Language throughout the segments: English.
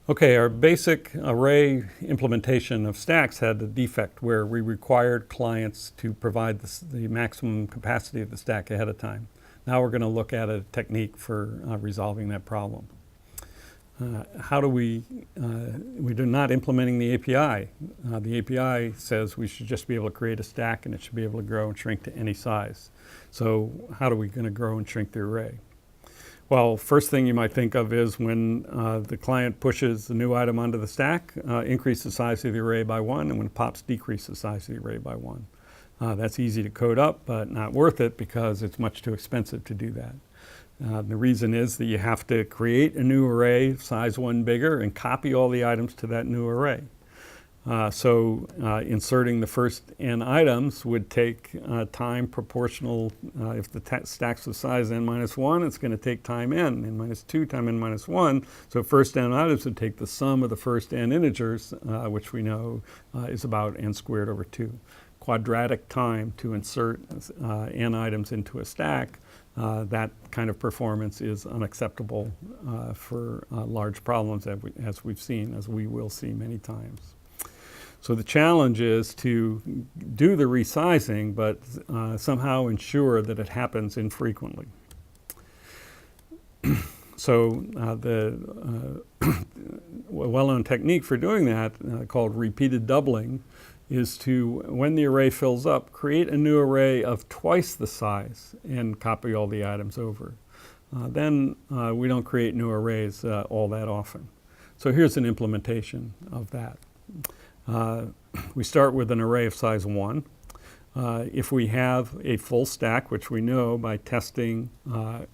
Okay, our basic array implementation of stacks had a defect where we required clients to provide the maximum capacity of the stack ahead of time. Now we're going to look at a technique for resolving that problem. How do we're not implementing the API. The API says we should just be able to create a stack and it should be able to grow and shrink to any size. So how are we going to grow and shrink the array? Well, first thing you might think of is when the client pushes the new item onto the stack, increase the size of the array by 1, and when it pops, decrease the size of the array by 1. That's easy to code up, but not worth it because it's much too expensive to do that. The reason is that you have to create a new array, size 1 bigger, and copy all the items to that new array. So inserting the first n items would take time proportional. If the stack's the size n minus 1, it's going to take time n minus 2 time n minus 1. So first n items would take the sum of the first n integers, which we know is about n squared over 2. Quadratic time to insert n items into a stack, that kind of performance is unacceptable for large problems as we will see many times. So the challenge is to do the resizing, but somehow ensure that it happens infrequently. So the well-known technique for doing that, called repeated doubling, is to, when the array fills up, create a new array of twice the size and copy all the items over. Then we don't create new arrays all that often. So here's an implementation of that. We start with an array of size 1. If we have a full stack, which we know by testing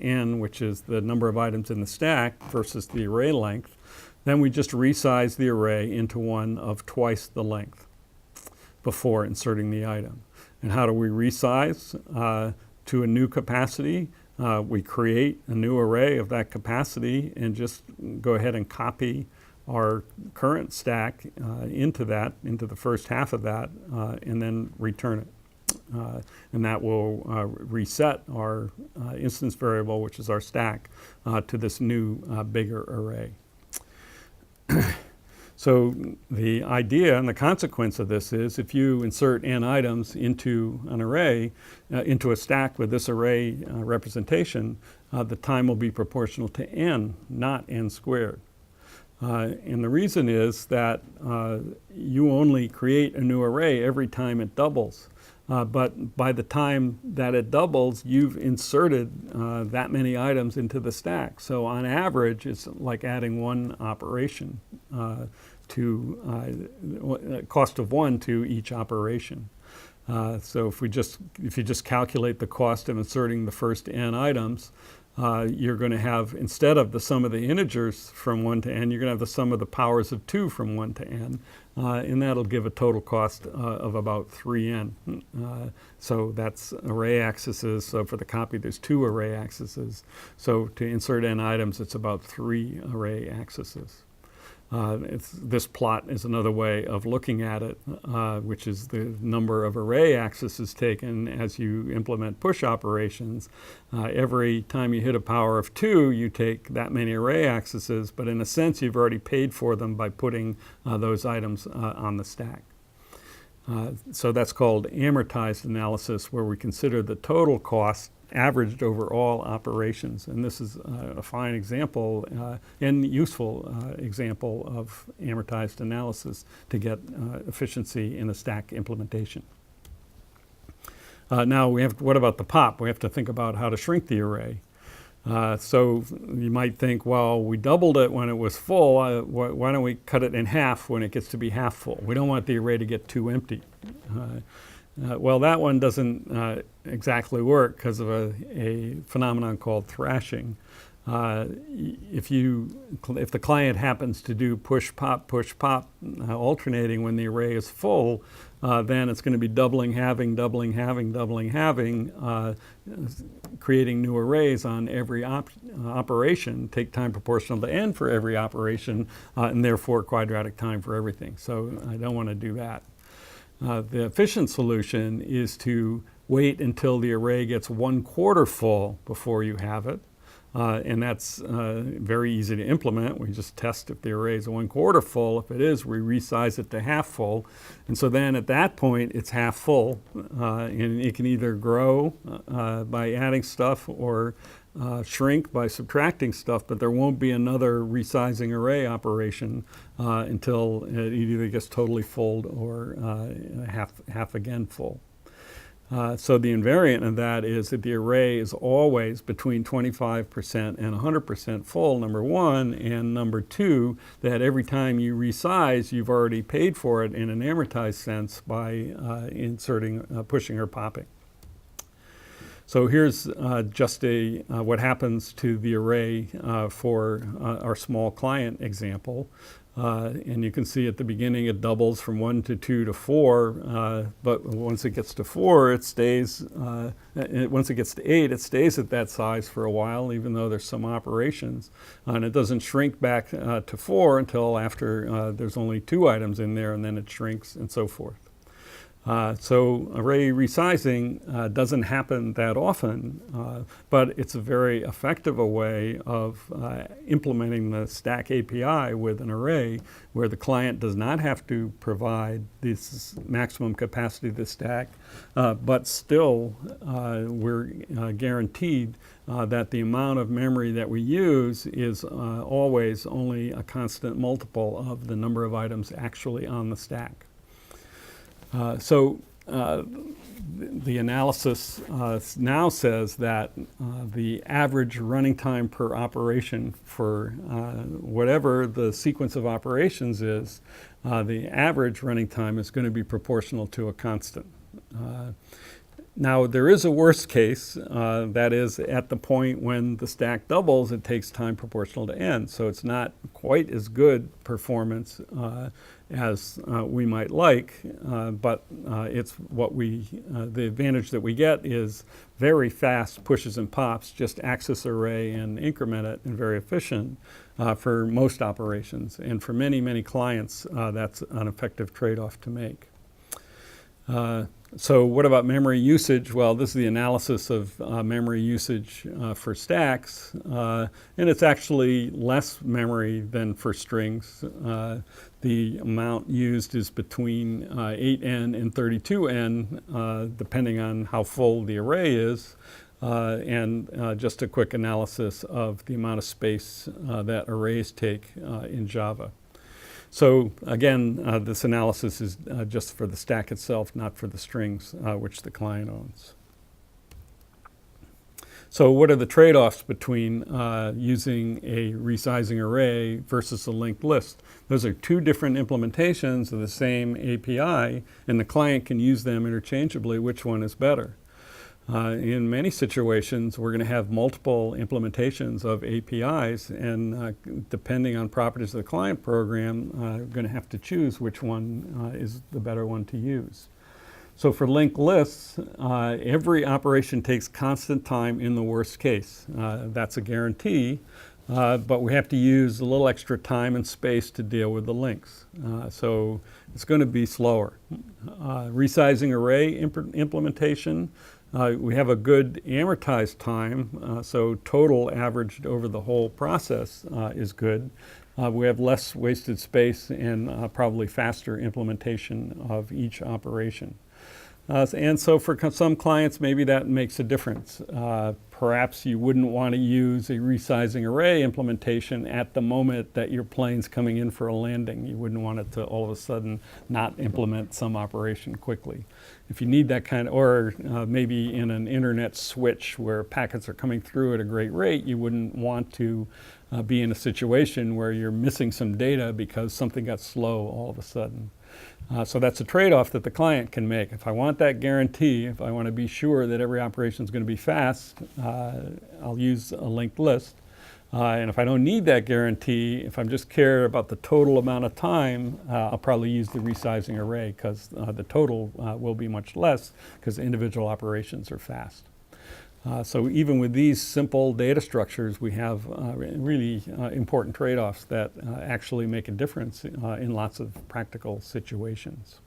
n, which is the number of items in the stack, versus the array length, then we just resize the array into one of twice the length before inserting the item. And how do we resize to a new capacity? We create a new array of that capacity and just go ahead and copy our current stack into the first half of that, and then return it. And that will reset our instance variable, which is our stack, to this new bigger array. So the idea and the consequence of this is if you insert n items into an array, into a stack with this array representation, the time will be proportional to n, not n squared. And the reason is that you only create a new array every time it doubles. But by the time that it doubles, you've inserted that many items into the stack. So on average, it's like adding one operation to cost of 1 to each operation. So if you just calculate the cost of inserting the first n items, you're going to have, instead of the sum of the integers from 1 to n, you're going to have the sum of the powers of 2 from 1 to n, and that'll give a total cost of about 3n. So that's array accesses. So for the copy, there's 2 array accesses. So to insert n items, it's about 3 array accesses. This plot is another way of looking at it, which is the number of array accesses taken as you implement push operations. Every time you hit a power of 2, you take that many array accesses, but in a sense, you've already paid for them by putting those items on the stack. So that's called amortized analysis, where we consider the total cost averaged over all operations. And this is a fine example and useful example of amortized analysis to get efficiency in a stack implementation. Now what about the pop? We have to think about how to shrink the array. So you might think, well, we doubled it when it was full. Why don't we cut it in half when it gets to be half full? We don't want the array to get too empty. Well, that one doesn't exactly work because of a phenomenon called thrashing. If the client happens to do push, pop, alternating when the array is full, then it's going to be doubling, halving, doubling, halving, doubling, halving, creating new arrays on every operation, take time proportional to n for every operation, and therefore quadratic time for everything. So I don't want to do that. The efficient solution is to wait until the array gets 1/4 full before you have it. And that's very easy to implement. We just test if the array is 1/4 full. If it is, we resize it to half full. And so then at that point, it's half full. And it can either grow by adding stuff or shrink by subtracting stuff, but there won't be another resizing array operation until it either gets totally full or half again full. So the invariant of that is that the array is always between 25% and 100% full, number one, and number two, that every time you resize, you've already paid for it in an amortized sense by inserting, pushing or popping. So here's just what happens to the array for our small client example. And you can see at the beginning it doubles from 1 to 2 to 4, but once it gets to 4, it stays, once it gets to 8, it stays at that size for a while, even though there's some operations. And it doesn't shrink back to 4 until after there's only 2 items in there, and then it shrinks and so forth. So array resizing doesn't happen that often, but it's a very effective way of implementing the Stack API with an array where the client does not have to provide this maximum capacity of the stack, but still we're guaranteed that the amount of memory that we use is always only a constant multiple of the number of items actually on the stack. So the analysis now says that the average running time per operation for whatever the sequence of operations is, the average running time is going to be proportional to a constant. Now, there is a worst case, that is at the point when the stack doubles, it takes time proportional to n. So it's not quite as good performance as we might like, but it's what the advantage that we get is very fast pushes and pops, just access array and increment it, and very efficient for most operations. And for many, many clients, that's an effective trade-off to make. So what about memory usage? Well, this is the analysis of memory usage for stacks, and it's actually less memory than for strings. The amount used is between 8n and 32n, depending on how full the array is, and just a quick analysis of the amount of space that arrays take in Java. So again, this analysis is just for the stack itself, not for the strings, which the client owns. So what are the trade-offs between using a resizing array versus a linked list? Those are two different implementations of the same API, and the client can use them interchangeably. Which one is better? In many situations, we're going to have multiple implementations of APIs, and depending on properties of the client program, we're going to have to choose which one is the better one to use. So for linked lists, every operation takes constant time in the worst case. That's a guarantee, but we have to use a little extra time and space to deal with the links. So it's going to be slower. Resizing array implementation, we have a good amortized time, so total averaged over the whole process is good. We have less wasted space and probably faster implementation of each operation. And so for some clients, maybe that makes a difference. Perhaps you wouldn't want to use a resizing array implementation at the moment that your plane's coming in for a landing. You wouldn't want it to all of a sudden not implement some operation quickly. If you need that kind of, or maybe in an internet switch where packets are coming through at a great rate, you wouldn't want to be in a situation where you're missing some data because something got slow all of a sudden. So that's a trade-off that the client can make. If I want that guarantee, if I want to be sure that every operation is going to be fast, I'll use a linked list. And if I don't need that guarantee, if I'm just care about the total amount of time, I'll probably use the resizing array because the total will be much less because individual operations are fast. So even with these simple data structures, we have really important trade-offs that actually make a difference in lots of practical situations.